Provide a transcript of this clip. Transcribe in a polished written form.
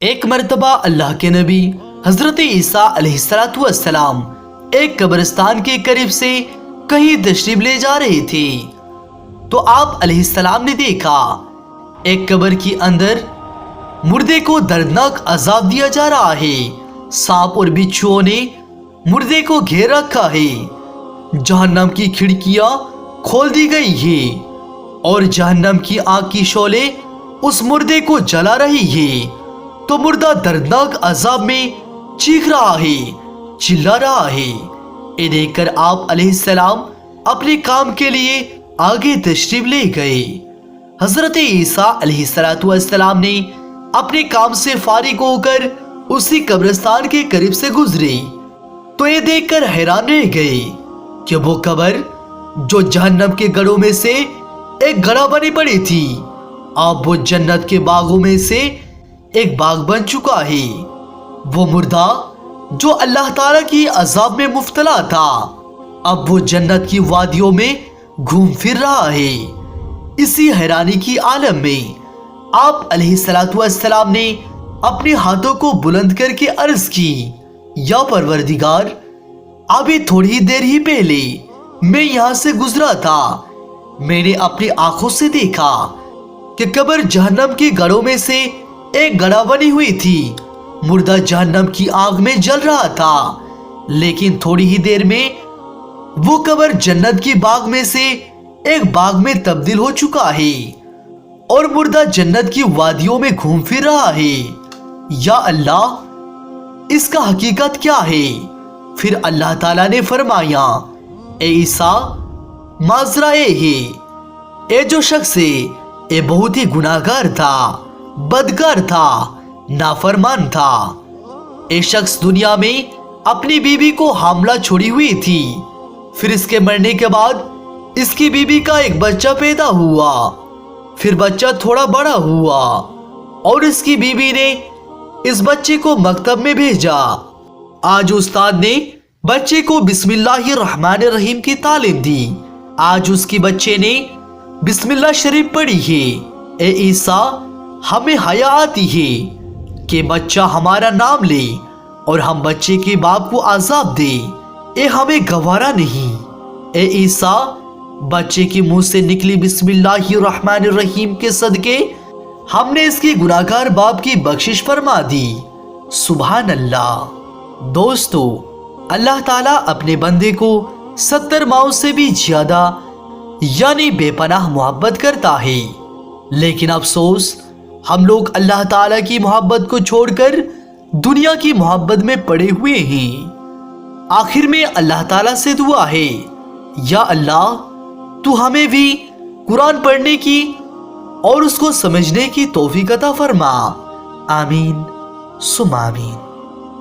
ایک مرتبہ اللہ کے نبی حضرت عیسیٰ علیہ السلام ایک قبرستان کے قریب سے کہیں تشریف لے جا رہے تھے تو آپ علیہ السلام نے دیکھا ایک قبر کے اندر مردے کو دردناک عذاب دیا جا رہا ہے۔ سانپ اور بچھوؤں نے مردے کو گھیر رکھا ہے۔ جہنم کی کھڑکیاں کھول دی گئی ہیں اور جہنم کی آگ کی شعلے اس مردے کو جلا رہی ہے تو مردہ دردناک عذاب میں چیخ رہا ہے، چلا رہا ہے۔ یہ دیکھ کر آپ علیہ السلام اپنے کام کے لیے آگے تشریف لے گئے۔ حضرت عیسیٰ علیہ السلام نے اپنے کام سے فارغ ہو کر اسی قبرستان کے قریب سے گزرے تو یہ دیکھ کر حیران رہ گئے کہ وہ قبر جو جہنم کے گڑھوں میں سے ایک گڑھا بنی پڑی تھی اب وہ جنت کے باغوں میں سے ایک باغ بن چکا ہے۔ وہ مردہ جو اللہ تعالیٰ کی عذاب میں مبتلا تھا اب وہ جنت کی وادیوں میں گھوم پھر رہا ہے۔ اسی حیرانی کی عالم میں آپ علیہ السلام نے اپنے ہاتھوں کو بلند کر کے عرض کی، یا پروردگار، ابھی تھوڑی دیر ہی پہلے میں یہاں سے گزرا تھا، میں نے اپنی آنکھوں سے دیکھا کہ قبر جہنم کے گڑھوں میں سے ایک گڑھا بنی ہوئی تھی، مردہ جہنم کی آگ میں جل رہا تھا، لیکن تھوڑی ہی دیر میں وہ قبر جنت کی باغ میں سے ایک باغ میں تبدیل ہو چکا ہے اور مردہ جنت کی وادیوں میں گھوم پھر رہا ہے۔ یا اللہ، اس کا حقیقت کیا ہے؟ پھر اللہ تعالیٰ نے فرمایا، اے عیسیٰ، ماجرا یہ ہے، اے جو شخص ہے یہ بہت ہی گناہگار تھا، بدکار تھا، نافرمان تھا۔ یہ شخص دنیا میں اپنی بیوی کو حاملہ چھوڑی ہوئی تھی، پھر اس کے مرنے کے بعد اس کی بیوی کا ایک بچہ پیدا ہوا، پھر بچہ تھوڑا بڑا ہوا اور اس کی بیوی نے اس بچے کو مکتب میں بھیجا۔ آج استاد نے بچے کو بسم اللہ الرحمن الرحیم کی تعلیم دی، آج اس کی بچے نے بسم اللہ شریف پڑھی ہے۔ اے عیسیٰ، ہمیں حیا آتی ہے کہ بچہ ہمارا نام لے اور ہم بچے کے باپ کو عذاب دے، یہ ہمیں گوارا نہیں۔ اے عیسیٰ، بچے کے منہ سے نکلی بسم اللہ الرحمن الرحیم کے صدقے ہم نے اس کی گناہگار باپ کی بخشش فرما دی۔ سبحان اللہ۔ دوستو، اللہ تعالیٰ اپنے بندے کو 70 ماؤں سے بھی زیادہ یعنی بے پناہ محبت کرتا ہے، لیکن افسوس ہم لوگ اللہ تعالیٰ کی محبت کو چھوڑ کر دنیا کی محبت میں پڑے ہوئے ہیں۔ آخر میں اللہ تعالیٰ سے دعا ہے، یا اللہ، تو ہمیں بھی قرآن پڑھنے کی اور اس کو سمجھنے کی توفیق عطا فرما۔ آمین ثم آمین۔